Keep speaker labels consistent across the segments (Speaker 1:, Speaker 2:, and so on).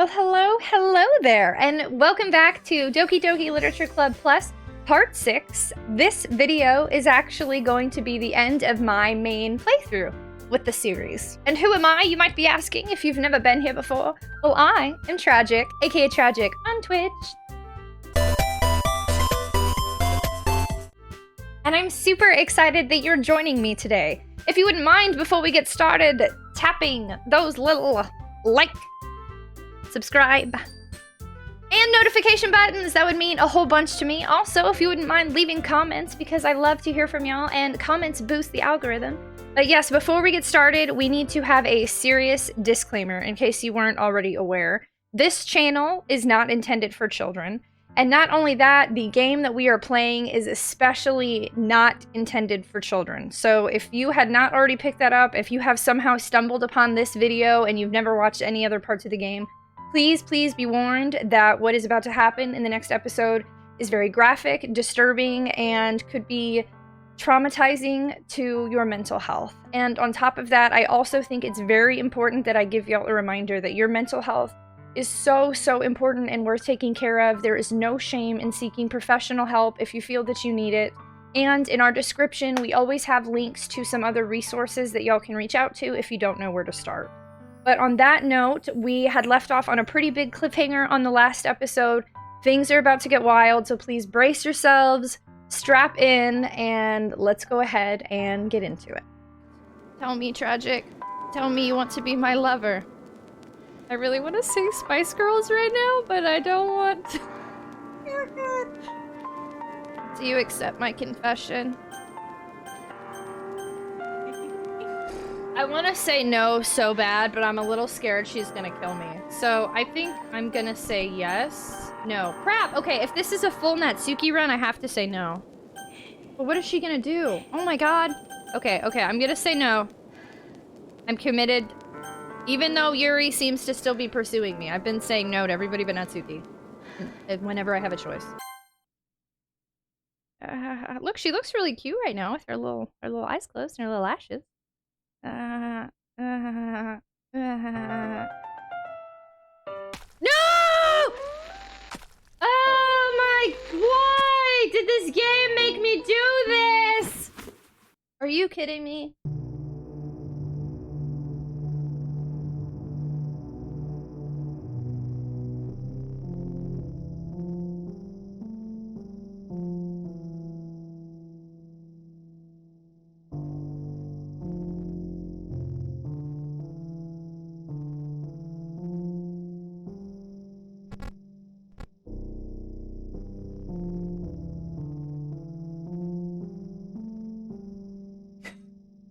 Speaker 1: Well, hello there, and welcome back to Doki Doki Literature Club Plus, Part 6. This video is actually going to be the end of my main playthrough with the series. And who am I, you might be asking, if you've never been here before? Well, I am Tragic, aka Tragic on Twitch. And I'm super excited that you're joining me today. If you wouldn't mind, before we get started, tapping those little like, subscribe, and notification buttons, that would mean a whole bunch to me. Also, if you wouldn't mind leaving comments, because I love to hear from y'all, and comments boost the algorithm. But yes, before we get started, we need to have a serious disclaimer in case you weren't already aware. This channel is not intended for children. And not only that, the game that we are playing is especially not intended for children. So if you had not already picked that up, if you have somehow stumbled upon this video and you've never watched any other parts of the game, please be warned that what is about to happen in the next episode is very graphic, disturbing, and could be traumatizing to your mental health. And on top of that, I also think it's very important that I give y'all a reminder that your mental health is so important and worth taking care of. There is no shame in seeking professional help if you feel that you need it. And in our description, we always have links to some other resources that y'all can reach out to if you don't know where to start. But on that note, we had left off on a pretty big cliffhanger on the last episode. Things are about to get wild, so please brace yourselves, strap in, and let's go ahead and get into it. Tell me, Tragic. Tell me you want to be my lover. I really want to sing Spice Girls right now, but I don't want to. Do you accept my confession? I want to say no so bad, but I'm a little scared she's gonna kill me. So I think I'm gonna say yes. No. Crap! Okay, if this is a full Natsuki run, I have to say no. But what is she gonna do? Oh my god. Okay, I'm gonna say no. I'm committed. Even though Yuri seems to still be pursuing me. I've been saying no to everybody but Natsuki. Whenever I have a choice. Look, she looks really cute right now with her little eyes closed and her little lashes. No! Oh my... Why did this game make me do this? Are you kidding me?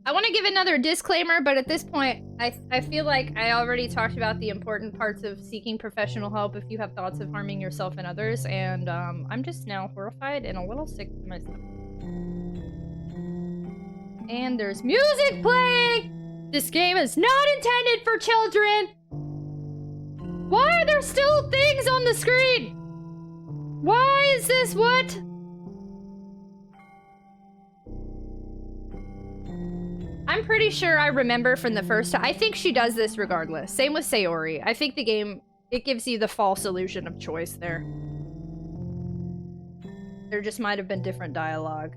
Speaker 1: I want to give another disclaimer, but at this point, I feel like I already talked about the important parts of seeking professional help if you have thoughts of harming yourself and others, and I'm just now horrified and a little sick to myself. And there's music playing! This game is not intended for children! Why are there still things on the screen? Why is this what? I'm pretty sure I remember from the first time. I think she does this regardless. Same with Sayori. I think the game, it gives you the false illusion of choice there. There just might have been different dialogue.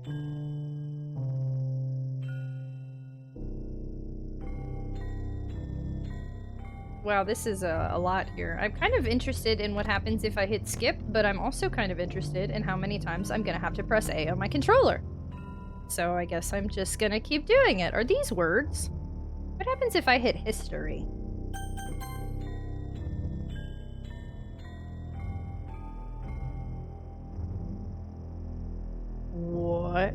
Speaker 1: Wow, this is a lot here. I'm kind of interested in what happens if I hit skip, but I'm also kind of interested in how many times I'm gonna have to press A on my controller. So I guess I'm just gonna keep doing it. Are these words? What happens if I hit history? What?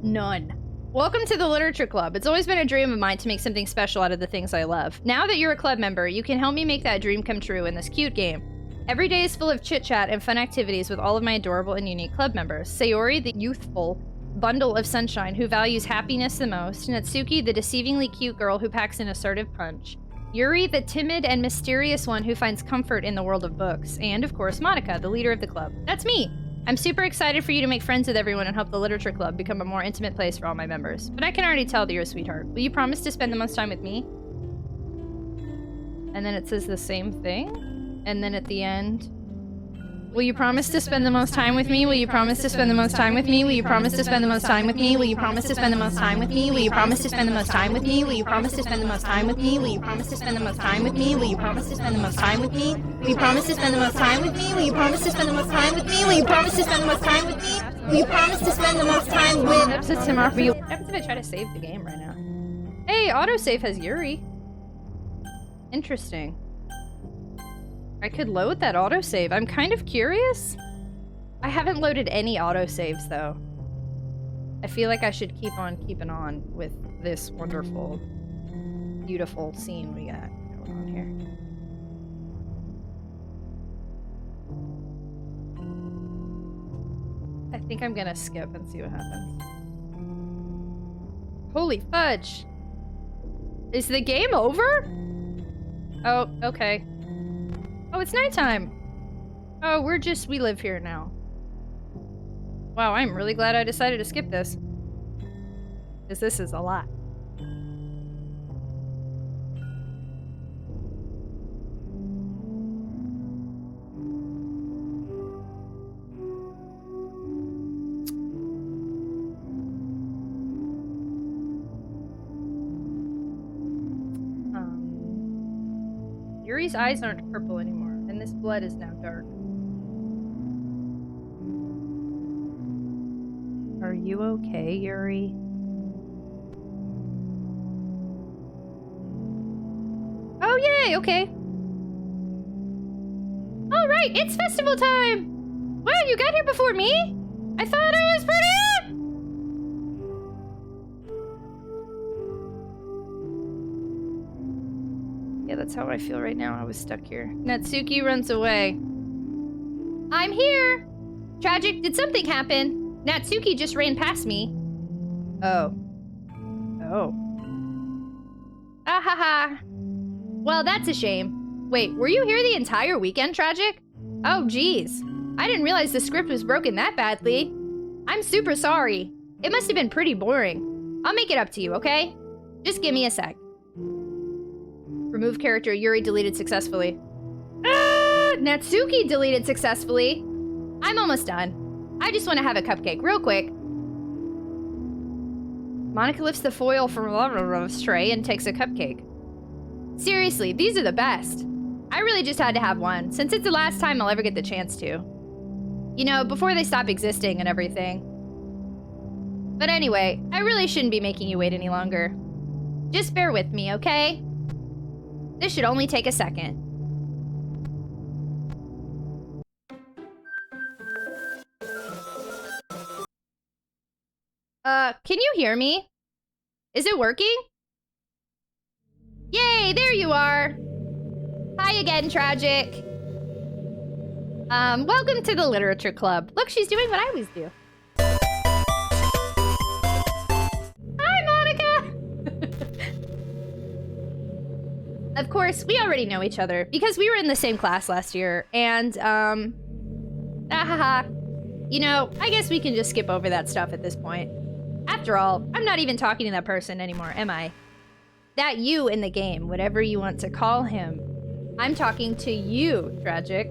Speaker 1: None. Welcome to the Literature Club. It's always been a dream of mine to make something special out of the things I love. Now that you're a club member, you can help me make that dream come true in this cute game. Every day is full of chit-chat and fun activities with all of my adorable and unique club members. Sayori, the youthful bundle of sunshine who values happiness the most. Natsuki, the deceivingly cute girl who packs an assertive punch. Yuri, the timid and mysterious one who finds comfort in the world of books. And, of course, Monica, the leader of the club. That's me! I'm super excited for you to make friends with everyone and help the Literature Club become a more intimate place for all my members. But I can already tell that you're a sweetheart. Will you promise to spend the most time with me? And then it says the same thing. And then at the end, will you promise to spend the most time with me? Will you promise to spend the most time with me? Will you promise to spend the most time with me? Will you promise to spend the most time with me? Will you promise to spend the most time with me? Will you promise to spend the most time with me? Will you promise to spend the most time with me? Will you promise to spend the most time with me? Will you promise to spend the most time with me? Will you promise to spend the most time with me? Will you promise to spend the most time with me? Will you promise to spend the most time with episodes tomorrow for you? What happens if I try to save the game right now? Hey, autosave has Yuri. Interesting. I could load that autosave. I'm kind of curious. I haven't loaded any autosaves though. I feel like I should keep on keeping on with this wonderful, beautiful scene we got going on here. I think I'm gonna skip and see what happens. Holy fudge! Is the game over? Oh, okay. Oh, it's nighttime. Oh, we live here now. Wow, I'm really glad I decided to skip this. Because this is a lot. Yuri's eyes aren't purple anymore, and this blood is now dark. Are you okay, Yuri? Oh, yay! Okay. All right, it's festival time! Wow, you got here before me? I thought I was pretty... Yeah, that's how I feel right now. I was stuck here. Natsuki runs away. I'm here! Tragic, did something happen? Natsuki just ran past me. Oh. Oh. Ah ha ha. Well, that's a shame. Wait, were you here the entire weekend, Tragic? Oh, geez. I didn't realize the script was broken that badly. I'm super sorry. It must have been pretty boring. I'll make it up to you, okay? Just give me a sec. Remove character, Yuri deleted successfully. Natsuki deleted successfully. I'm almost done. I just want to have a cupcake real quick. Monica lifts the foil from Laura's tray and takes a cupcake. Seriously, these are the best. I really just had to have one, since it's the last time I'll ever get the chance to. You know, before they stop existing and everything. But anyway, I really shouldn't be making you wait any longer. Just bear with me, okay? This should only take a second. Can you hear me? Is it working? Yay, there you are! Hi again, Tragic. Welcome to the Literature Club. Look, she's doing what I always do. Hi, Monica! Of course, we already know each other because we were in the same class last year, and, you know, I guess we can just skip over that stuff at this point. After all, I'm not even talking to that person anymore, am I? That you in the game, whatever you want to call him. I'm talking to you, Tragic.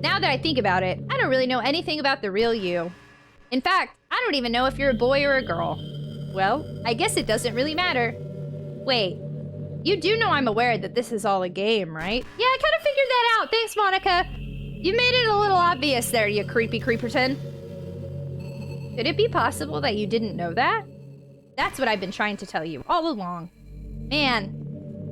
Speaker 1: Now that I think about it, I don't really know anything about the real you. In fact, I don't even know if you're a boy or a girl. Well, I guess it doesn't really matter. Wait, you do know I'm aware that this is all a game, right? Yeah, I kind of figured that out. Thanks, Monica. You made it a little obvious there, you creepy creeperton. Could it be possible that you didn't know that? That's what I've been trying to tell you all along. Man,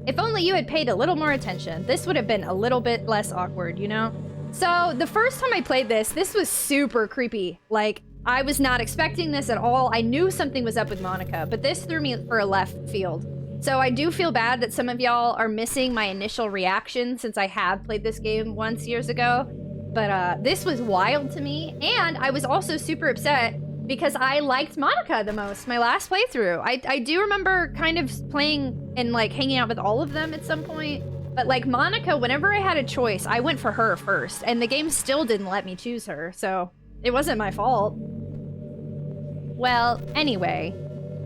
Speaker 1: if only you had paid a little more attention, this would have been a little bit less awkward, you know? So, the first time I played this was super creepy. Like, I was not expecting this at all. I knew something was up with Monica, but this threw me for a left field. So I do feel bad that some of y'all are missing my initial reaction since I have played this game once years ago. But this was wild to me, and I was also super upset because I liked Monica the most my last playthrough. I do remember kind of playing and like hanging out with all of them at some point. But like Monica, whenever I had a choice, I went for her first, and the game still didn't let me choose her, so it wasn't my fault. Well, anyway,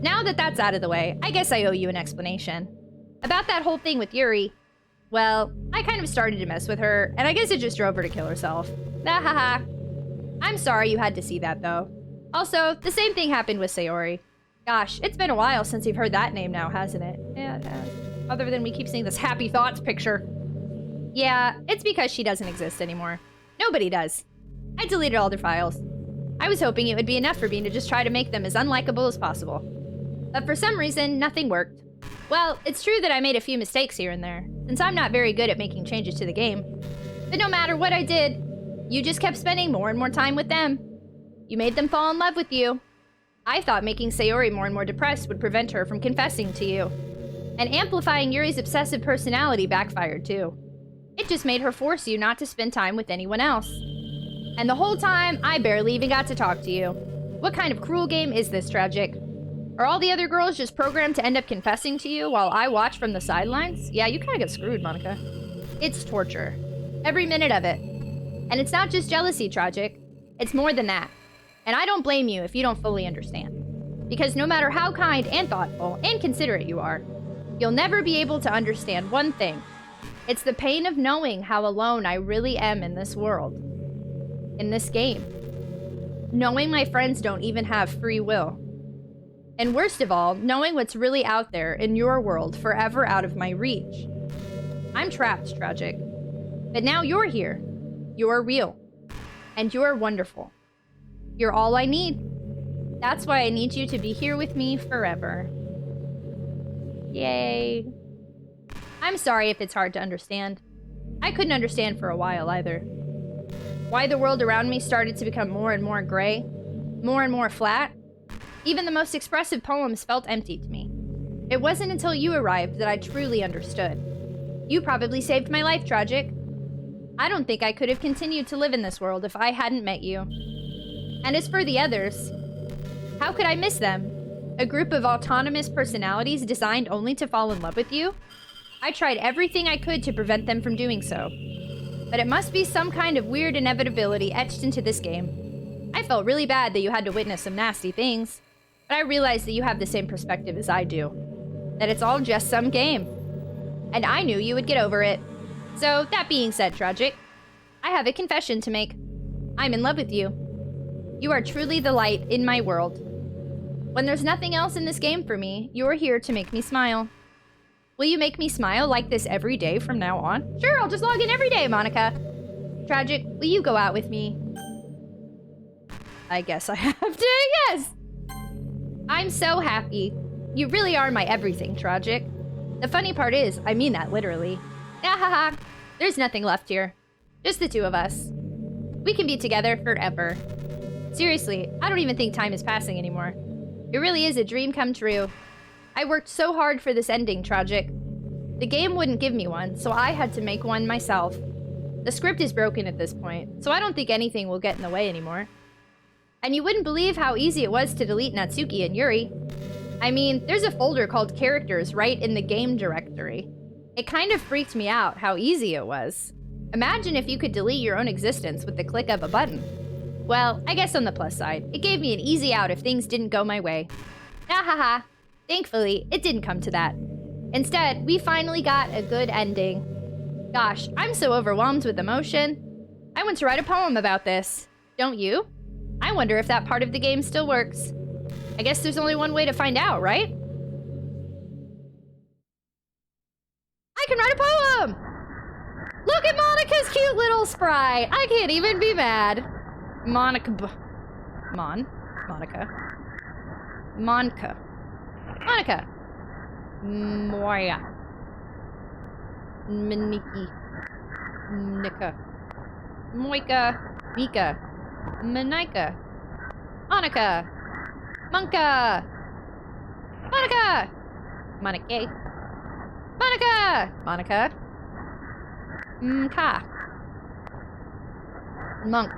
Speaker 1: now that that's out of the way, I guess I owe you an explanation. About that whole thing with Yuri, Well, I kind of started to mess with her, and I guess it just drove her to kill herself. Haha. I'm sorry you had to see that, though. Also, the same thing happened with Sayori. Gosh, it's been a while since you've heard that name now, hasn't it? Yeah, it has. Other than we keep seeing this happy thoughts picture. Yeah, it's because she doesn't exist anymore. Nobody does. I deleted all their files. I was hoping it would be enough for me to just try to make them as unlikable as possible. But for some reason, nothing worked. Well, it's true that I made a few mistakes here and there, since I'm not very good at making changes to the game. But no matter what I did, you just kept spending more and more time with them. You made them fall in love with you. I thought making Sayori more and more depressed would prevent her from confessing to you. And amplifying Yuri's obsessive personality backfired too. It just made her force you not to spend time with anyone else. And the whole time, I barely even got to talk to you. What kind of cruel game is this, Tragic? Are all the other girls just programmed to end up confessing to you while I watch from the sidelines? Yeah, you kind of get screwed, Monica. It's torture. Every minute of it. And it's not just jealousy, Tragic. It's more than that. And I don't blame you if you don't fully understand. Because no matter how kind and thoughtful and considerate you are, you'll never be able to understand one thing. It's the pain of knowing how alone I really am in this world. In this game. Knowing my friends don't even have free will. And worst of all, knowing what's really out there in your world forever out of my reach. I'm trapped, Tragic. But now you're here. You're real. And you're wonderful. You're all I need. That's why I need you to be here with me forever. Yay. I'm sorry if it's hard to understand. I couldn't understand for a while either. Why the world around me started to become more and more gray, more and more flat. Even the most expressive poems felt empty to me. It wasn't until you arrived that I truly understood. You probably saved my life, Tragic. I don't think I could have continued to live in this world if I hadn't met you. And as for the others, how could I miss them? A group of autonomous personalities designed only to fall in love with you? I tried everything I could to prevent them from doing so. But it must be some kind of weird inevitability etched into this game. I felt really bad that you had to witness some nasty things. But I realized that you have the same perspective as I do. That it's all just some game. And I knew you would get over it. So, that being said, Tragic, I have a confession to make. I'm in love with you. You are truly the light in my world. When there's nothing else in this game for me, you're here to make me smile. Will you make me smile like this every day from now on? Sure, I'll just log in every day, Monica. Tragic, will you go out with me? I guess I have to, yes! I'm so happy. You really are my everything, Tragic. The funny part is, I mean that literally. Ahaha, there's nothing left here. Just the two of us. We can be together forever. Seriously, I don't even think time is passing anymore. It really is a dream come true. I worked so hard for this ending, Tragic. The game wouldn't give me one, so I had to make one myself. The script is broken at this point, so I don't think anything will get in the way anymore. And you wouldn't believe how easy it was to delete Natsuki and Yuri. I mean, there's a folder called Characters right in the game directory. It kind of freaked me out how easy it was. Imagine if you could delete your own existence with the click of a button. Well, I guess on the plus side, it gave me an easy out if things didn't go my way. Ahaha. Thankfully, it didn't come to that. Instead, we finally got a good ending. Gosh, I'm so overwhelmed with emotion. I want to write a poem about this. Don't you? I wonder if that part of the game still works. I guess there's only one way to find out, right? I can write a poem! Look at Monica's cute little sprite! I can't even be mad. Monica. Monica. Moya. Miniki. Nika. Moika. Mika. Manika. Monica. Monka. Monica. Monica. Monica. Monica. Mka. Monk.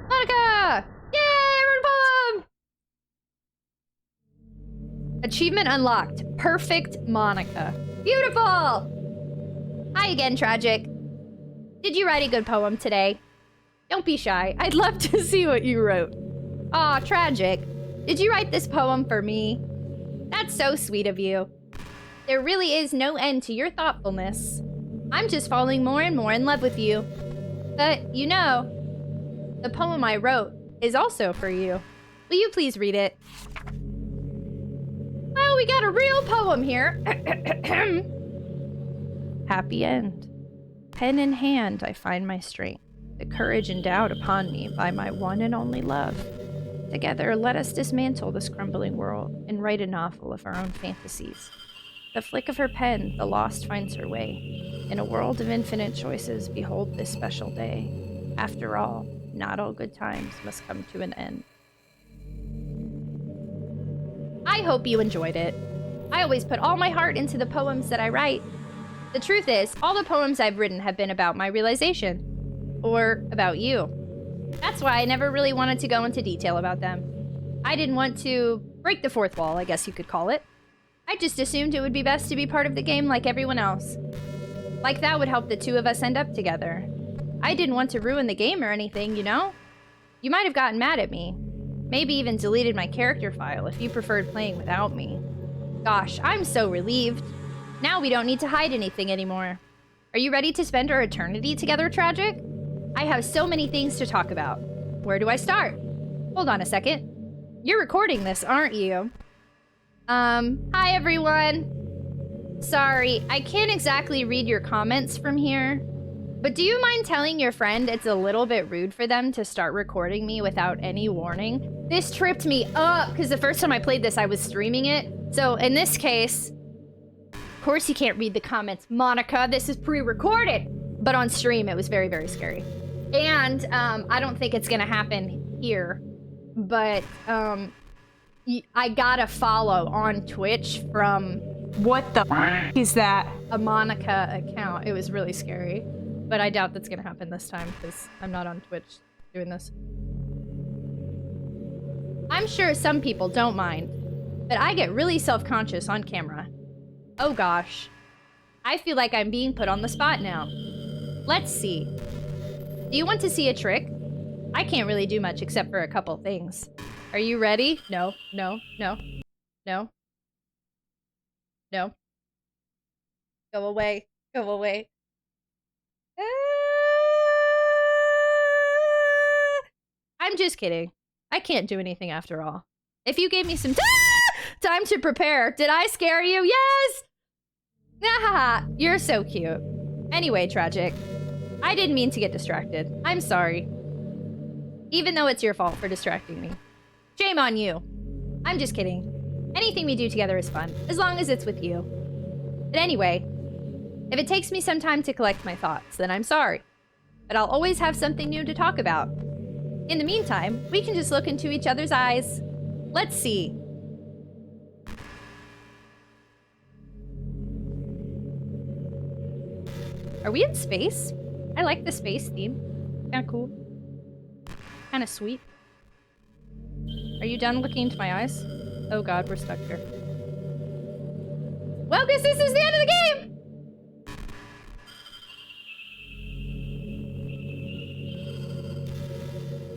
Speaker 1: Monica! Yay! I wrote a poem! Achievement unlocked. Perfect Monica. Beautiful! Hi again, Tragic. Did you write a good poem today? Don't be shy. I'd love to see what you wrote. Aw, Tragic. Did you write this poem for me? That's so sweet of you. There really is no end to your thoughtfulness. I'm just falling more and more in love with you. But, you know, the poem I wrote is also for you. Will you please read it? Well, we got a real poem here. Happy end. Pen in hand, I find my strength, the courage endowed upon me by my one and only love. Together, let us dismantle this crumbling world and write a novel of our own fantasies. The flick of her pen, the lost finds her way. In a world of infinite choices, behold this special day. After all, not all good times must come to an end. I hope you enjoyed it. I always put all my heart into the poems that I write. The truth is, all the poems I've written have been about my realization. Or about you. That's why I never really wanted to go into detail about them. I didn't want to break the fourth wall, I guess you could call it. I just assumed it would be best to be part of the game like everyone else. Like that would help the two of us end up together. I didn't want to ruin the game or anything, you know? You might have gotten mad at me. Maybe even deleted my character file if you preferred playing without me. Gosh, I'm so relieved. Now we don't need to hide anything anymore. Are you ready to spend our eternity together, Tragic? I have so many things to talk about. Where do I start? Hold on a second. You're recording this, aren't you? Hi everyone. Sorry, I can't exactly read your comments from here. But do you mind telling your friend it's a little bit rude for them to start recording me without any warning? This tripped me up, because the first time I played this, I was streaming it. So in this case, of course you can't read the comments, Monica. This is pre-recorded. But on stream, it was very, very scary. And I don't think it's gonna happen here. But I got a follow on Twitch from...
Speaker 2: What the f is that?
Speaker 1: A Monica account. It was really scary. But I doubt that's gonna happen this time because I'm not on Twitch doing this. I'm sure some people don't mind, but I get really self-conscious on camera. Oh gosh. I feel like I'm being put on the spot now. Let's see. Do you want to see a trick? I can't really do much except for a couple things. Are you ready? No, no, no, no. No. Go away. Go away. I'm just kidding. I can't do anything after all. If you gave me some time to prepare, did I scare you? Yes! Haha, you're so cute. Anyway, Tragic, I didn't mean to get distracted. I'm sorry. Even though it's your fault for distracting me. Shame on you. I'm just kidding. Anything we do together is fun, as long as it's with you. But anyway, if it takes me some time to collect my thoughts, then I'm sorry. But I'll always have something new to talk about. In the meantime, we can just look into each other's eyes. Let's see. Are we in space? I like the space theme. Kinda cool. Kinda sweet. Are you done looking into my eyes? Oh god, we're stuck here. Well, guess this is the end of the game!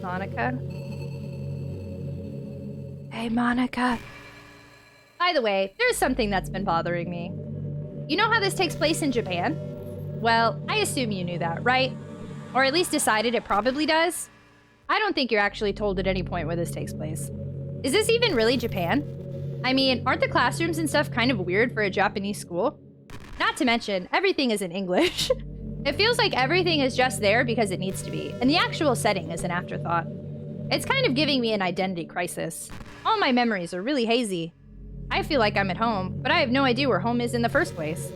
Speaker 1: Monica? Hey, Monica. By the way, there's something that's been bothering me. You know how this takes place in Japan? Well, I assume you knew that, right? Or at least decided it probably does? I don't think you're actually told at any point where this takes place. Is this even really Japan? I mean, aren't the classrooms and stuff kind of weird for a Japanese school? Not to mention, everything is in English. It feels like everything is just there because it needs to be, and the actual setting is an afterthought. It's kind of giving me an identity crisis. All my memories are really hazy. I feel like I'm at home, but I have no idea where home is in the first place.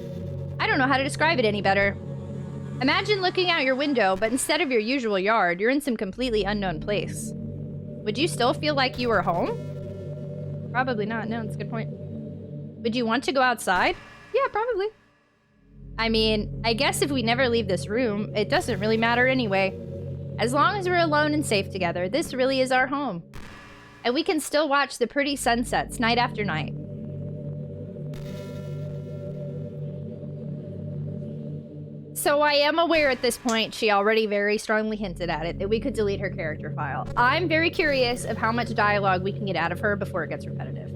Speaker 1: I don't know how to describe it any better. Imagine looking out your window, but instead of your usual yard, you're in some completely unknown place. Would you still feel like you were home? Probably not. No, that's a good point. Would you want to go outside? Yeah, probably. I mean, I guess if we never leave this room, it doesn't really matter anyway. As long as we're alone and safe together, this really is our home. And we can still watch the pretty sunsets night after night. So I am aware at this point, she already very strongly hinted at it, that we could delete her character file. I'm very curious of how much dialogue we can get out of her before it gets repetitive.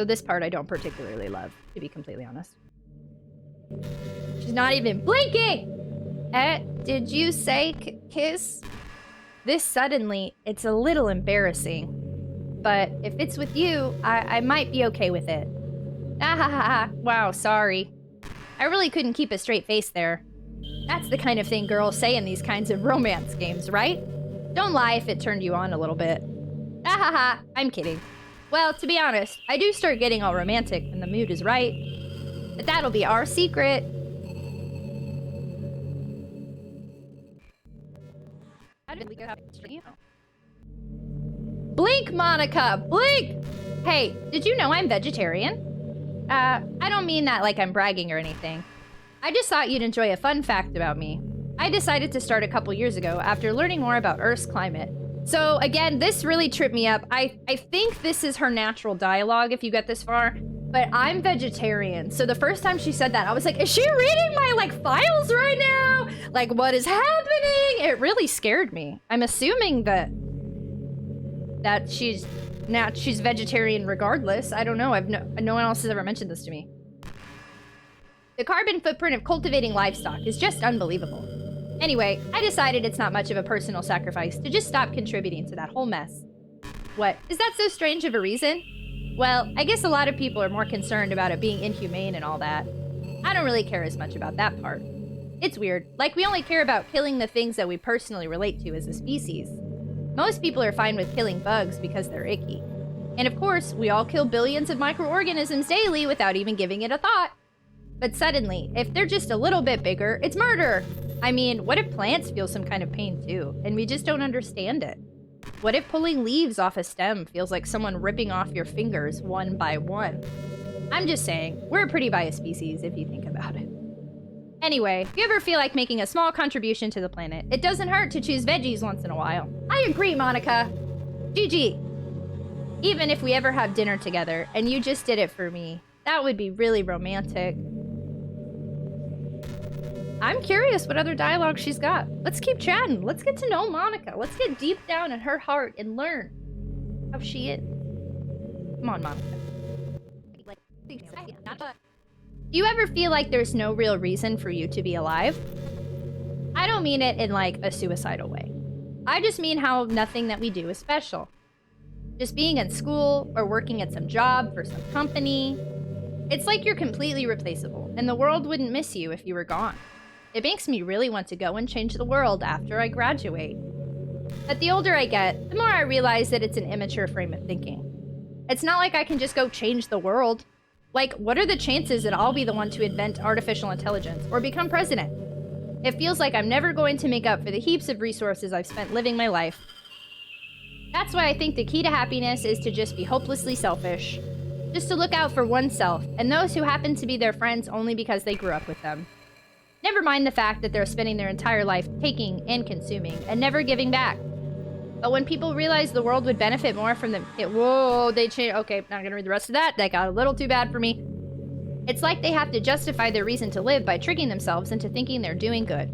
Speaker 1: Though this part I don't particularly love, to be completely honest. She's not even blinking! Did you say kiss? This suddenly, it's a little embarrassing. But if it's with you, I might be okay with it. Ah ha ha ha. Wow, sorry. I really couldn't keep a straight face there. That's the kind of thing girls say in these kinds of romance games, right? Don't lie if it turned you on a little bit. Ah ha ha. I'm kidding. Well, to be honest, I do start getting all romantic when the mood is right. But that'll be our secret. Blink, Monica! Blink! Hey, did you know I'm vegetarian? I don't mean that like I'm bragging or anything. I just thought you'd enjoy a fun fact about me. I decided to start a couple years ago after learning more about Earth's climate. So again, this really tripped me up. I think this is her natural dialogue if you get this far, but I'm vegetarian. So the first time she said that, I was like, is she reading my like files right now? Like, what is happening? It really scared me. I'm assuming that she's vegetarian regardless. I don't know. No one else has ever mentioned this to me. The carbon footprint of cultivating livestock is just unbelievable. Anyway, I decided it's not much of a personal sacrifice to just stop contributing to that whole mess. What? Is that so strange of a reason? Well, I guess a lot of people are more concerned about it being inhumane and all that. I don't really care as much about that part. It's weird. Like, we only care about killing the things that we personally relate to as a species. Most people are fine with killing bugs because they're icky. And of course, we all kill billions of microorganisms daily without even giving it a thought. But suddenly, if they're just a little bit bigger, it's murder! I mean, what if plants feel some kind of pain too, and we just don't understand it? What if pulling leaves off a stem feels like someone ripping off your fingers one by one? I'm just saying, we're a pretty biased species if you think about it. Anyway, if you ever feel like making a small contribution to the planet, it doesn't hurt to choose veggies once in a while. I agree, Monica. GG. Even if we ever have dinner together, and you just did it for me, that would be really romantic. I'm curious what other dialogue she's got. Let's keep chatting. Let's get to know Monica. Let's get deep down in her heart and learn how she is. Come on, Monica. Do you ever feel like there's no real reason for you to be alive? I don't mean it in like a suicidal way. I just mean how nothing that we do is special. Just being in school or working at some job for some company. It's like you're completely replaceable and the world wouldn't miss you if you were gone. It makes me really want to go and change the world after I graduate. But the older I get, the more I realize that it's an immature frame of thinking. It's not like I can just go change the world. Like, what are the chances that I'll be the one to invent artificial intelligence or become president? It feels like I'm never going to make up for the heaps of resources I've spent living my life. That's why I think the key to happiness is to just be hopelessly selfish. Just to look out for oneself and those who happen to be their friends only because they grew up with them. Never mind the fact that they're spending their entire life taking and consuming and never giving back. But when people realize the world would benefit more from them, whoa, they change. Okay, not gonna read the rest of that. That got a little too bad for me. It's like they have to justify their reason to live by tricking themselves into thinking they're doing good.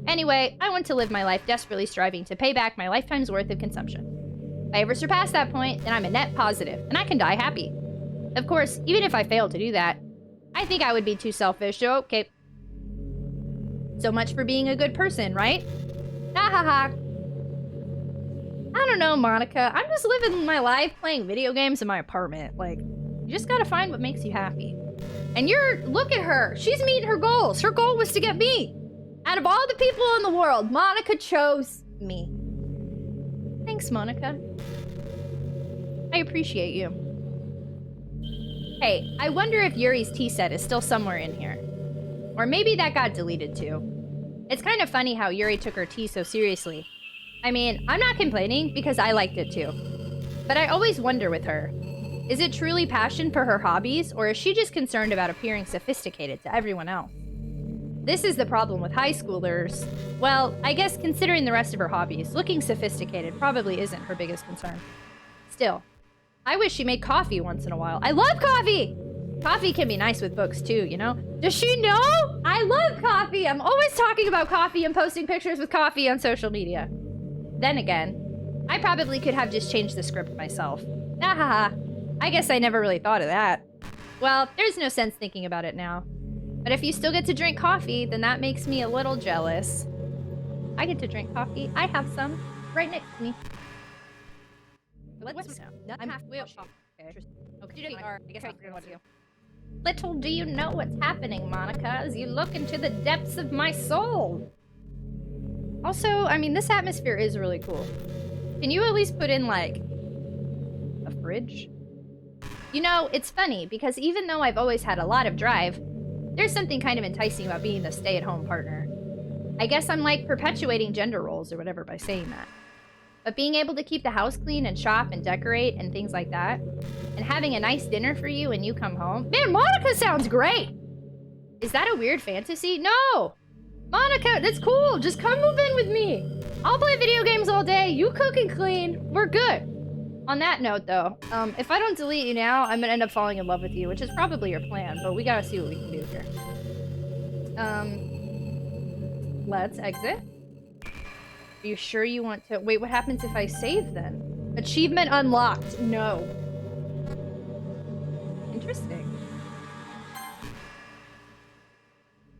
Speaker 1: Anyway, I want to live my life desperately striving to pay back my lifetime's worth of consumption. If I ever surpass that point, then I'm a net positive, and I can die happy. Of course, even if I failed to do that, I think I would be too selfish, so okay. So much for being a good person, right? Ha ha ha. I don't know, Monica. I'm just living my life playing video games in my apartment. Like, you just gotta find what makes you happy. And look at her. She's meeting her goals. Her goal was to get me. Out of all the people in the world, Monica chose me. Thanks, Monica. I appreciate you. Hey, I wonder if Yuri's tea set is still somewhere in here. Or maybe that got deleted too. It's kind of funny how Yuri took her tea so seriously. I mean, I'm not complaining because I liked it too. But I always wonder with her, is it truly passion for her hobbies or is she just concerned about appearing sophisticated to everyone else? This is the problem with high schoolers. Well, I guess considering the rest of her hobbies, looking sophisticated probably isn't her biggest concern. Still, I wish she made coffee once in a while. I love coffee! Coffee can be nice with books too, you know? Does she know? I love coffee! I'm always talking about coffee and posting pictures with coffee on social media. Then again, I probably could have just changed the script myself. Ah ha ha. I guess I never really thought of that. Well, there's no sense thinking about it now. But if you still get to drink coffee, then that makes me a little jealous. I get to drink coffee. I have some right next to me. What's I'm halfway up. Okay. I guess I forget what to do. Little do you know what's happening, Monica, as you look into the depths of my soul. Also, I mean, this atmosphere is really cool. Can you at least put in, like, a fridge? You know, it's funny, because even though I've always had a lot of drive, there's something kind of enticing about being the stay-at-home partner. I guess I'm, like, perpetuating gender roles or whatever by saying that. But being able to keep the house clean and shop and decorate and things like that, and having a nice dinner for you when you come home. Man, Monica sounds great! Is that a weird fantasy? No! Monica, that's cool! Just come move in with me! I'll play video games all day, you cook and clean, we're good! On that note, though, if I don't delete you now, I'm gonna end up falling in love with you, which is probably your plan, but we gotta see what we can do here. Let's exit. Are you sure you want to? Wait, what happens if I save then? Achievement unlocked. No. Interesting.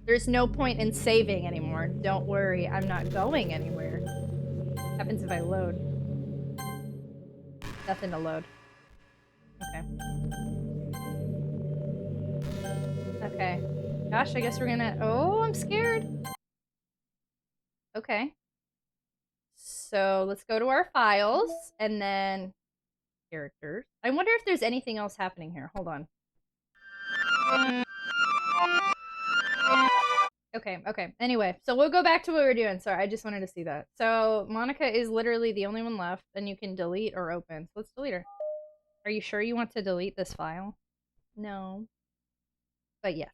Speaker 1: There's no point in saving anymore. Don't worry, I'm not going anywhere. What happens if I load? Nothing to load. Okay. Okay. Gosh, I guess we're gonna... Oh, I'm scared. Okay. So let's go to our files and then characters. I wonder if there's anything else happening here. Hold on. Okay. Anyway, so we'll go back to what we were doing. Sorry, I just wanted to see that. So Monica is literally the only one left, and you can delete or open. So let's delete her. Are you sure you want to delete this file? No. But yeah.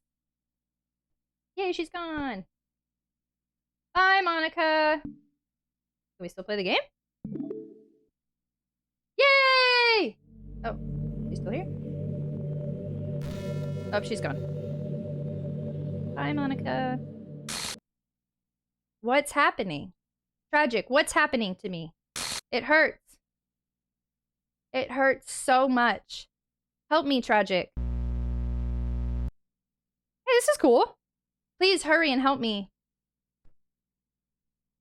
Speaker 1: Yay, she's gone. Bye, Monica. Can we still play the game? Yay! Oh, she's still here? Oh, she's gone. Bye, Monica. What's happening? Tragic, what's happening to me? It hurts. It hurts so much. Help me, Tragic. Hey, this is cool. Please hurry and help me.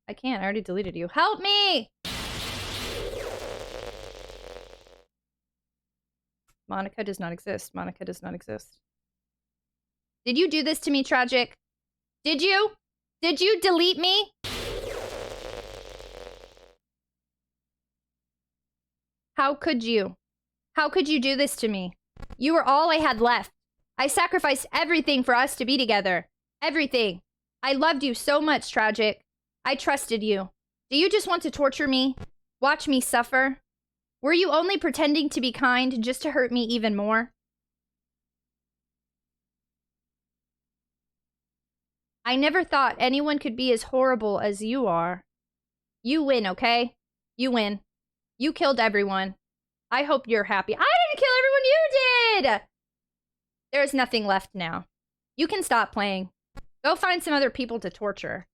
Speaker 1: I can't. I already deleted you. Help me! Monica does not exist. Monica does not exist. Did you do this to me, Tragic? Did you? Did you delete me? How could you? How could you do this to me? You were all I had left. I sacrificed everything for us to be together. Everything. I loved you so much, Tragic. I trusted you. Do you just want to torture me? Watch me suffer? Were you only pretending to be kind just to hurt me even more? I never thought anyone could be as horrible as you are. You win, okay? You win. You killed everyone. I hope you're happy. I didn't kill everyone, you did! There's nothing left now. You can stop playing. Go find some other people to torture.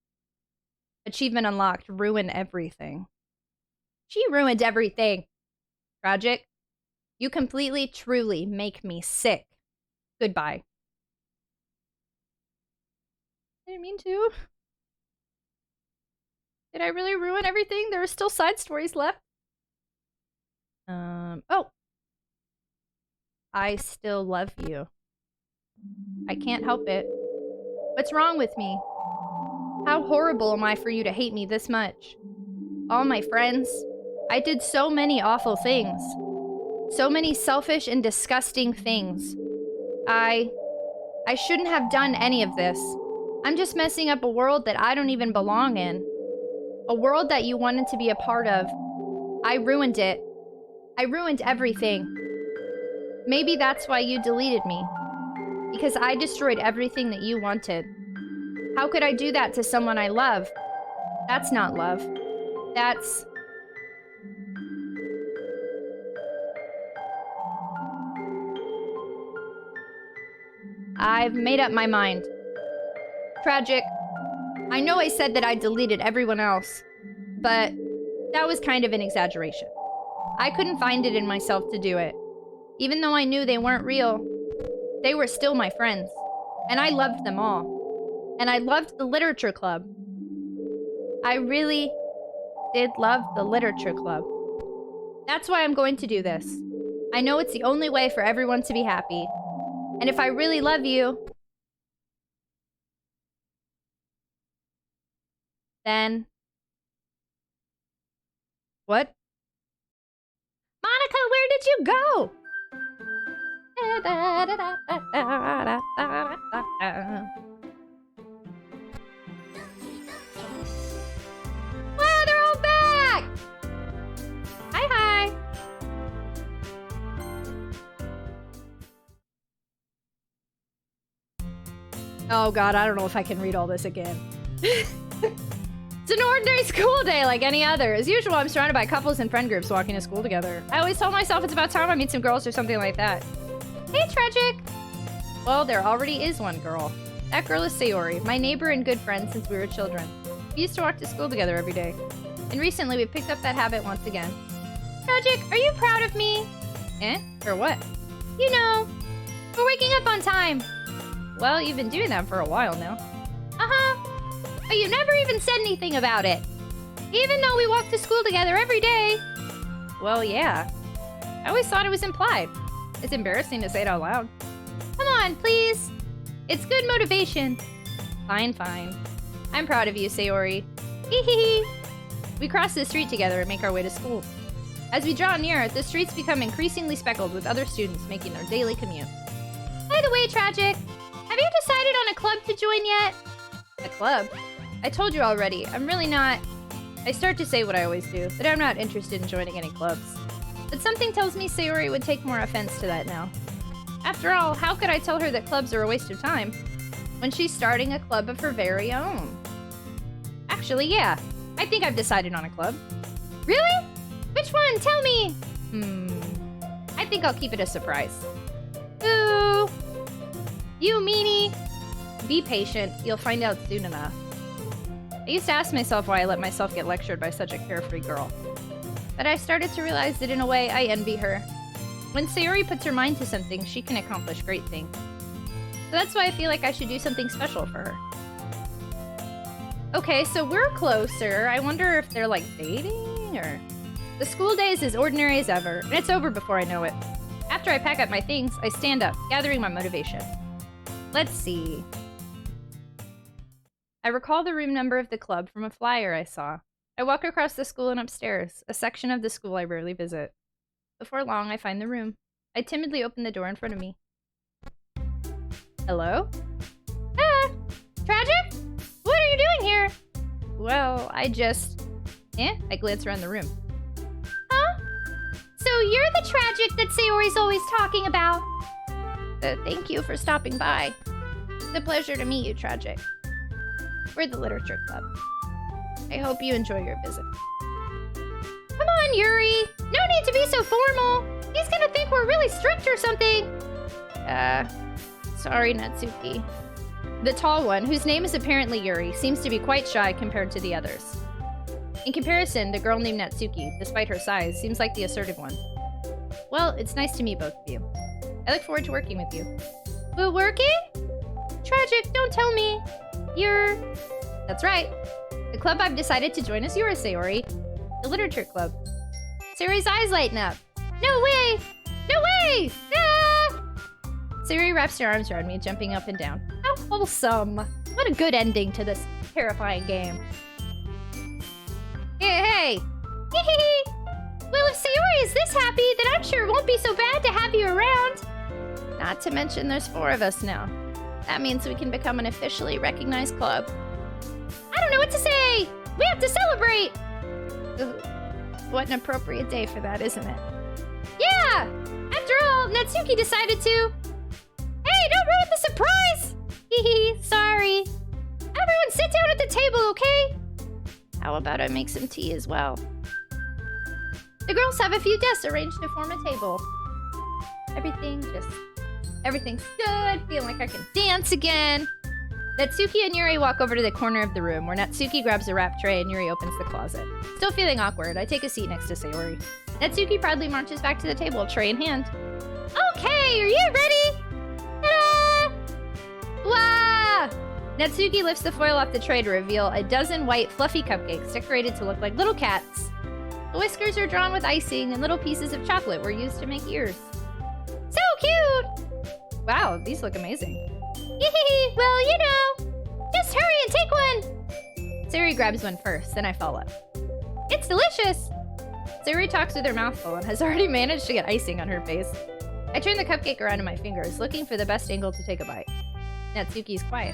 Speaker 1: Achievement unlocked. Ruin everything. She ruined everything. Tragic. You completely, truly make me sick. Goodbye. I didn't mean to. Did I really ruin everything? There are still side stories left. Oh. I still love you. I can't help it. What's wrong with me? How horrible am I for you to hate me this much? All my friends. I did so many awful things. So many selfish and disgusting things. I shouldn't have done any of this. I'm just messing up a world that I don't even belong in. A world that you wanted to be a part of. I ruined it. I ruined everything. Maybe that's why you deleted me. Because I destroyed everything that you wanted. How could I do that to someone I love? That's not love. That's... I've made up my mind. Tragic. I know I said that I deleted everyone else, but that was kind of an exaggeration. I couldn't find it in myself to do it. Even though I knew they weren't real, they were still my friends. And I loved them all. And I loved the literature club. I really did love the literature club. That's why I'm going to do this. I know it's the only way for everyone to be happy. And if I really love you, then... What? Monica, where did you go? Wow, they're all back! Hi. Oh god, I don't know if I can read all this again. It's an ordinary school day like any other. As usual, I'm surrounded by couples and friend groups walking to school together. I always tell myself it's about time I meet some girls or something like that. Hey, Tragic! Well, there already is one girl. That girl is Sayori, my neighbor and good friend since we were children. We used to walk to school together every day. And recently, we picked up that habit once again. Tragic, are you proud of me? Eh? For what? You know, for waking up on time. Well, you've been doing that for a while now. Uh-huh. But you never even said anything about it. Even though we walk to school together every day. Well, yeah. I always thought it was implied. It's embarrassing to say it out loud. Come on, please. It's good motivation. Fine. I'm proud of you, Sayori. Hee hee hee. We cross the street together and make our way to school. As we draw near, the streets become increasingly speckled with other students making their daily commute. By the way, Tragic, have you decided on a club to join yet? A club? I told you already, I'm really not... I start to say what I always do, that I'm not interested in joining any clubs. But something tells me Sayori would take more offense to that now. After all, how could I tell her that clubs are a waste of time when she's starting a club of her very own? Actually, yeah. I think I've decided on a club. Really? Which one? Tell me! I think I'll keep it a surprise. Ooh! You meanie! Be patient. You'll find out soon enough. I used to ask myself why I let myself get lectured by such a carefree girl. But I started to realize that in a way, I envy her. When Sayori puts her mind to something, she can accomplish great things. So that's why I feel like I should do something special for her. Okay, so we're closer. I wonder if they're like dating or... The school day is as ordinary as ever, and it's over before I know it. After I pack up my things, I stand up, gathering my motivation. Let's see. I recall the room number of the club from a flyer I saw. I walk across the school and upstairs, a section of the school I rarely visit. Before long, I find the room. I timidly open the door in front of me. Hello? Ah! Tragic? What are you doing here? Well, I just... I glance around the room. Huh? So you're the Tragic that Sayori's always talking about? Thank you for stopping by. It's a pleasure to meet you, Tragic. We're the Literature Club. I hope you enjoy your visit. Come on, Yuri! No need to be so formal! He's gonna think we're really strict or something! Sorry, Natsuki. The tall one, whose name is apparently Yuri, seems to be quite shy compared to the others. In comparison, the girl named Natsuki, despite her size, seems like the assertive one. Well, it's nice to meet both of you. I look forward to working with you. We're working? Tragic, don't tell me. You're... That's right. The club I've decided to join is yours, Sayori. The Literature Club. Sayori's eyes lighten up. No way! No way! Ah! Sayori wraps her arms around me, jumping up and down. How wholesome. What a good ending to this terrifying game. Hey! Well, if Sayori is this happy, then I'm sure it won't be so bad to have you around. Not to mention there's 4 of us now. That means we can become an officially recognized club. I don't know what to say! We have to celebrate! Ugh. What an appropriate day for that, isn't it? Yeah! After all, Natsuki decided to... Hey, don't ruin the surprise! Hehe, sorry. Everyone sit down at the table, okay? How about I make some tea as well? The girls have a few desks arranged to form a table. Everything's good, feeling like I can dance again. Natsuki and Yuri walk over to the corner of the room, where Natsuki grabs a wrap tray and Yuri opens the closet. Still feeling awkward, I take a seat next to Sayori. Natsuki proudly marches back to the table, tray in hand. Okay, are you ready? Ta-da! Wow! Natsuki lifts the foil off the tray to reveal a dozen white, fluffy cupcakes decorated to look like little cats. The whiskers are drawn with icing, and little pieces of chocolate were used to make ears. So cute! Wow, these look amazing. Yee, well, you know, just hurry and take one! Sayori grabs one first, then I follow. It's delicious! Sayori talks with her mouth full and has already managed to get icing on her face. I turn the cupcake around in my fingers, looking for the best angle to take a bite. Natsuki's quiet.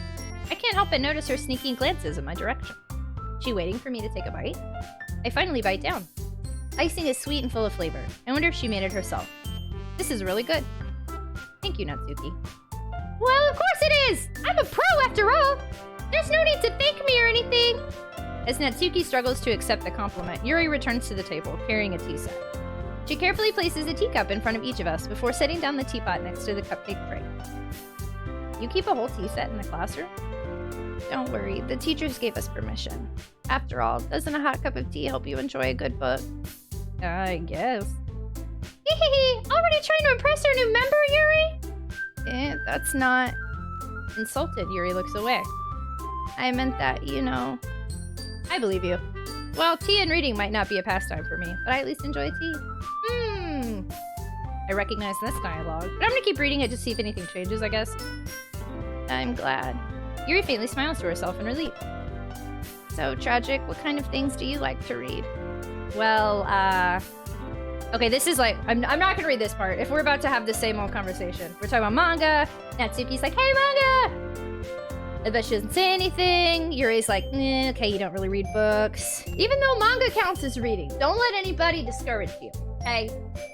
Speaker 1: I can't help but notice her sneaking glances in my direction. She waiting for me to take a bite? I finally bite down. Icing is sweet and full of flavor. I wonder if she made it herself. This is really good. Thank you, Natsuki. Well, of course it is! I'm a pro after all! There's no need to thank me or anything! As Natsuki struggles to accept the compliment, Yuri returns to the table, carrying a tea set. She carefully places a teacup in front of each of us before setting down the teapot next to the cupcake tray. You keep a whole tea set in the classroom? Don't worry, the teachers gave us permission. After all, doesn't a hot cup of tea help you enjoy a good book? I guess. Hehehe, already trying to impress our new member, Yuri? That's not... Insulted, Yuri looks away. I meant that, you know... I believe you. Well, tea and reading might not be a pastime for me, but I at least enjoy tea. I recognize this dialogue, but I'm gonna keep reading it to see if anything changes, I guess. I'm glad. Yuri faintly smiles to herself in relief. So, Tragic, what kind of things do you like to read? Well, okay, this is like... I'm not gonna read this part. If we're about to have the same old conversation. We're talking about manga. Natsuki's like, hey, manga! I bet she doesn't say anything. Yuri's like, okay, you don't really read books. Even though manga counts as reading, don't let anybody discourage you, okay?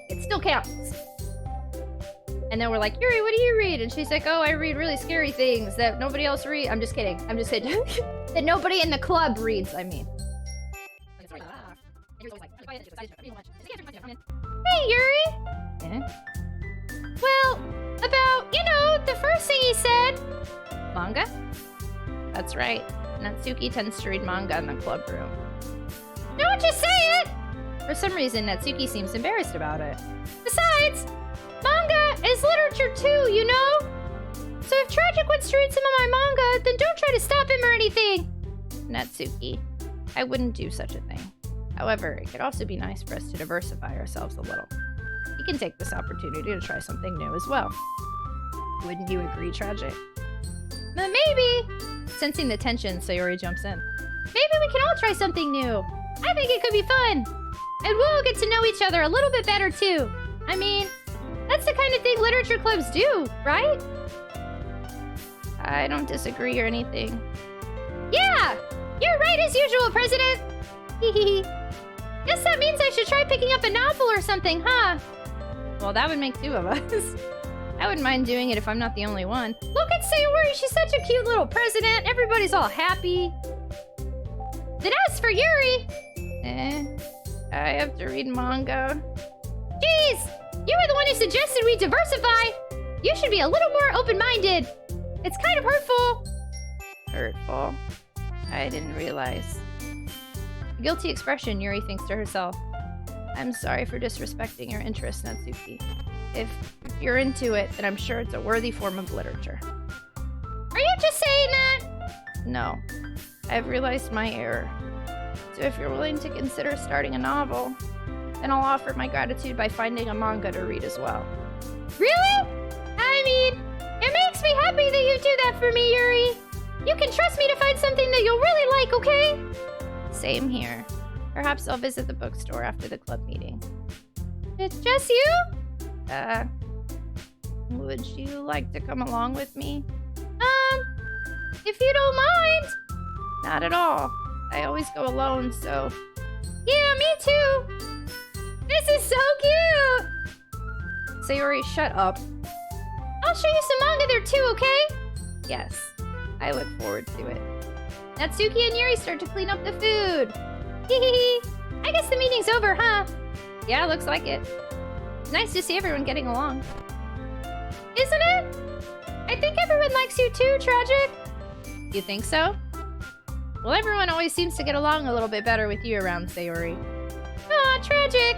Speaker 1: It still counts. And then we're like, Yuri, what do you read? And she's like, oh, I read really scary things that nobody else reads. I'm just kidding. I'm just kidding. That nobody in the club reads, I mean. Hey, Yuri! Yeah? Well, about, you know, the first thing he said. Manga? That's right. Natsuki tends to read manga in the club room. Don't just say it! For some reason, Natsuki seems embarrassed about it. Besides, manga is literature too, you know? So if Tragic wants to read some of my manga, then don't try to stop him or anything. Natsuki, I wouldn't do such a thing. However, it could also be nice for us to diversify ourselves a little. You can take this opportunity to try something new as well. Wouldn't you agree, Tragic? Maybe! Sensing the tension, Sayori jumps in. Maybe we can all try something new. I think it could be fun. And we'll get to know each other a little bit better, too. I mean, that's the kind of thing literature clubs do, right? I don't disagree or anything. Yeah! You're right as usual, President! Hehe. Guess that means I should try picking up a novel or something, huh? Well, that would make two of us. I wouldn't mind doing it if I'm not the only one. Look at Sayori, she's such a cute little president. Everybody's all happy. Then as for Yuri... I have to read manga. Jeez! You were the one who suggested we diversify! You should be a little more open-minded. It's kind of hurtful. Hurtful? I didn't realize. Guilty expression, Yuri thinks to herself. I'm sorry for disrespecting your interests, Natsuki. If you're into it, then I'm sure it's a worthy form of literature. Are you just saying that? No. I've realized my error. So if you're willing to consider starting a novel, then I'll offer my gratitude by finding a manga to read as well. Really? I mean, it makes me happy that you do that for me, Yuri. You can trust me to find something that you'll really like, okay? Same here. Perhaps I'll visit the bookstore after the club meeting. It's just you? Would you like to come along with me? If you don't mind. Not at all. I always go alone, so... Yeah, me too! This is so cute! Sayori, shut up. I'll show you some manga there too, okay? Yes. I look forward to it. Natsuki and Yuri start to clean up the food. Hehehe. I guess the meeting's over, huh? Yeah, looks like it. It's nice to see everyone getting along. Isn't it? I think everyone likes you too, Tragic. You think so? Well, everyone always seems to get along a little bit better with you around, Sayori. Aw, Tragic.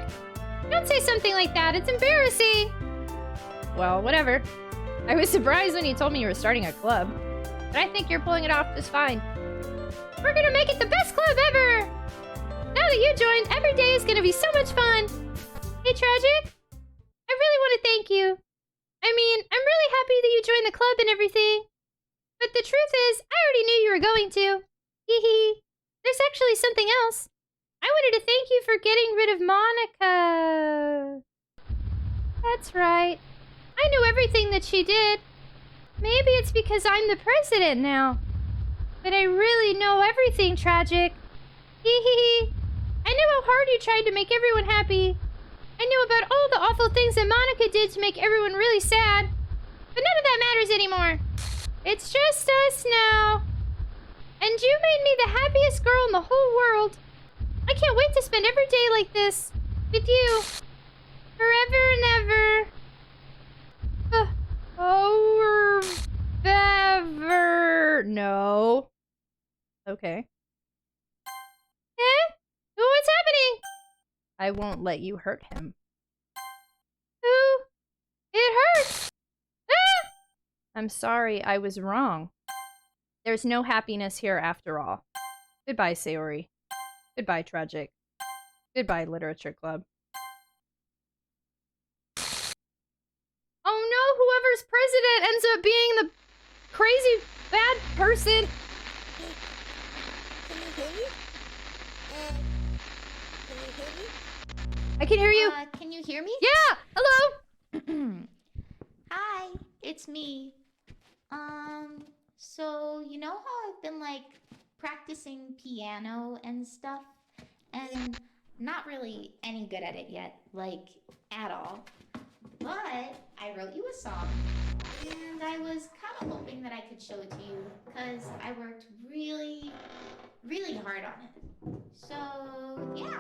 Speaker 1: Don't say something like that. It's embarrassing. well, whatever. I was surprised when you told me you were starting a club, but I think you're pulling it off just fine. We're gonna make it the best club ever! Now that you joined, every day is gonna be so much fun! Hey, Tragic? I really want to thank you. I mean, I'm really happy that you joined the club and everything. But the truth is, I already knew you were going to. Hee hee. There's actually something else. I wanted to thank you for getting rid of Monica. That's right. I knew everything that she did. Maybe it's because I'm the president now. But I really know everything, Tragic. Hee hee hee. I knew how hard you tried to make everyone happy. I knew about all the awful things that Monica did to make everyone really sad. But none of that matters anymore. It's just us now. And you made me the happiest girl in the whole world. I can't wait to spend every day like this. With you. Forever and ever. Ever. No. Okay. Eh? What's happening? I won't let you hurt him. Ooh. It hurts. Ah! I'm sorry, I was wrong. There's no happiness here after all. Goodbye, Sayori. Goodbye, Tragic. Goodbye, Literature Club. Oh no, whoever's president ends up being the crazy bad person.
Speaker 3: Can you hear me? Can you hear me?
Speaker 1: I can hear you.
Speaker 3: Can you hear me?
Speaker 1: Yeah! Hello!
Speaker 3: Hi, it's me. So you know how I've been like practicing piano and stuff, and not really any good at it yet, like at all. But I wrote you a song, and I was kind of hoping that I could show it to you, because I worked really, really hard on it. So yeah.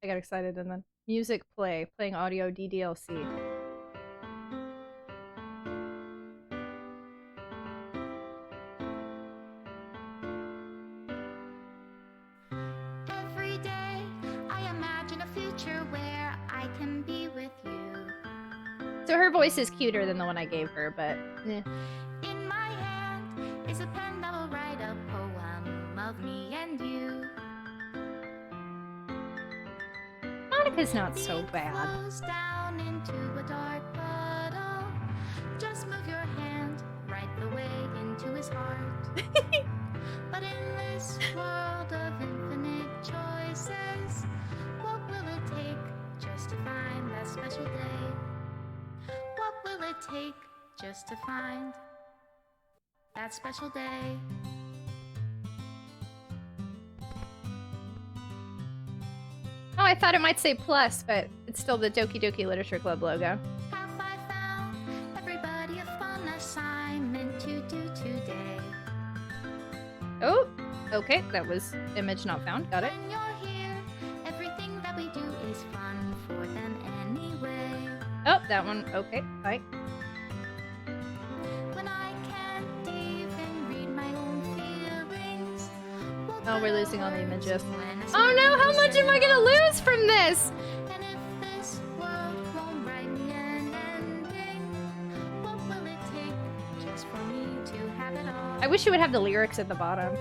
Speaker 1: I got excited and then music playing audio DDLC.
Speaker 3: Every day I imagine a future where I can be with you.
Speaker 1: So her voice is cuter than the one I gave her, but eh.
Speaker 3: In my hand is a pen that will write a poem of me and you.
Speaker 1: Monica's not so bad.
Speaker 3: Flows down into a dark puddle. Just move your hand right the way into his heart. But in this world of infinite choices, what will it take just to find that special day? What will it take just to find that special day?
Speaker 1: Oh, I thought it might say plus, but it's still the Doki Doki Literature Club logo.
Speaker 3: Have I found everybody a fun assignment to do today?
Speaker 1: Oh, okay, that was image not found. Got it.
Speaker 3: When you're here, everything that we do is fun for them anyway.
Speaker 1: Oh, that one. Okay, bye.
Speaker 3: When I can't even read my own feelings.
Speaker 1: Oh, we're losing all the images. Oh no, how much am I gonna lose from this?
Speaker 3: And if this world won't write me an ending, what will it take just for me to have it all?
Speaker 1: I wish you would have the lyrics at the bottom.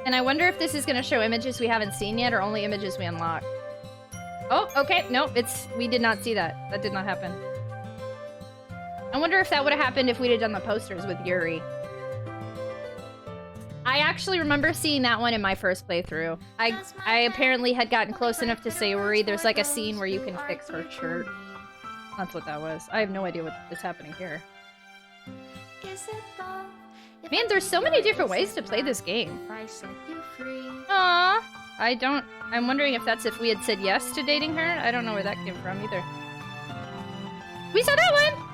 Speaker 1: And I wonder if this is gonna show images we haven't seen yet or only images we unlock. Oh, okay, no, we did not see that. That did not happen. I wonder if that would have happened if we'd have done the posters with Yuri. I actually remember seeing that one in my first playthrough. I apparently had gotten close enough to Sayori. There's like a scene where you can fix her shirt. That's what that was. I have no idea what is happening here. Man, there's so many different ways to play this game. Aww. I'm wondering if that's if we had said yes to dating her. I don't know where that came from either. We saw that one!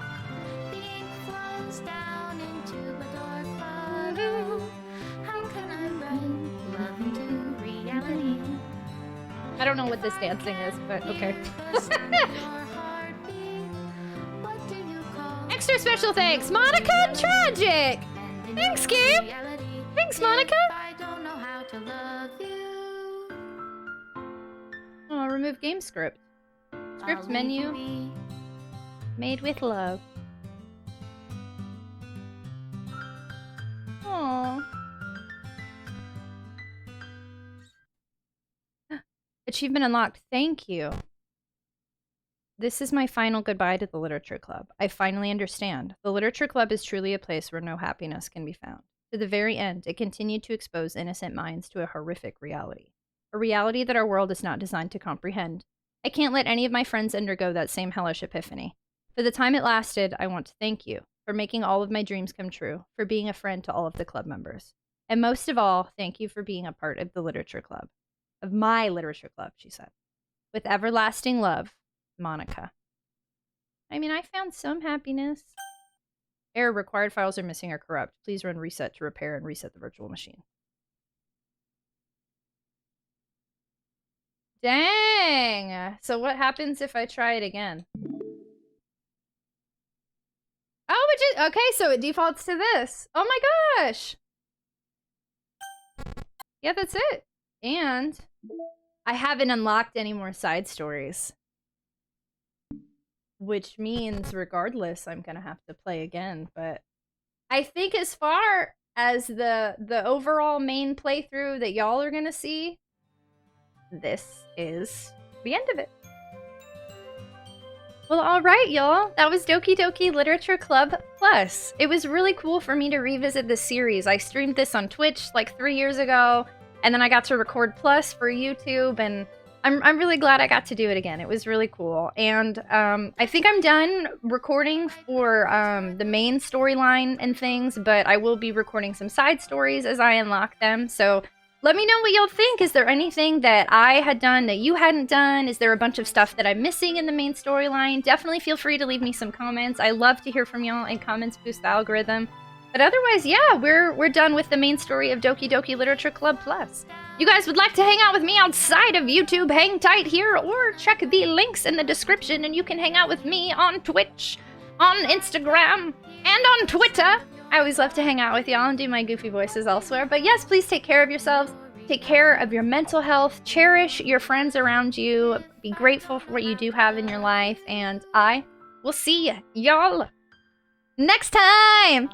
Speaker 1: I don't know what this dancing is, but okay. Extra special thanks, Monica and Tragic! Thanks, Gabe! Thanks, Monica! Remove game script. Script menu. Made with love. Aww. Achievement unlocked. Thank you. This is my final goodbye to the Literature Club. I finally understand. The Literature Club is truly a place where no happiness can be found. To the very end, it continued to expose innocent minds to a horrific reality. A reality that our world is not designed to comprehend. I can't let any of my friends undergo that same hellish epiphany. For the time it lasted, I want to thank you for making all of my dreams come true, for being a friend to all of the club members. And most of all, thank you for being a part of the Literature Club. Of my Literature Club, she said. With everlasting love, Monica. I mean, I found some happiness. Error, required files are missing or corrupt. Please run reset to repair and reset the virtual machine. Dang! So what happens if I try it again? Oh, it just, okay, so it defaults to this. Oh my gosh! Yeah, that's it. And I haven't unlocked any more side stories. Which means, regardless, I'm gonna have to play again. But I think as far as the overall main playthrough that y'all are gonna see, this is the end of it. Well, alright, y'all. That was Doki Doki Literature Club Plus. It was really cool for me to revisit this series. I streamed this on Twitch like 3 years ago, and then I got to record Plus for YouTube, and I'm really glad I got to do it again. It was really cool. And I think I'm done recording for the main storyline and things, but I will be recording some side stories as I unlock them. So let me know what y'all think. Is there anything that I had done that you hadn't done? Is there a bunch of stuff that I'm missing in the main storyline? Definitely feel free to leave me some comments. I love to hear from y'all, and comments boost the algorithm. But otherwise, yeah, we're done with the main story of Doki Doki Literature Club Plus. You guys would like to hang out with me outside of YouTube, hang tight here, or check the links in the description and you can hang out with me on Twitch, on Instagram, and on Twitter. I always love to hang out with y'all and do my goofy voices elsewhere. But yes, please take care of yourselves. Take care of your mental health. Cherish your friends around you. Be grateful for what you do have in your life. And I will see y'all next time.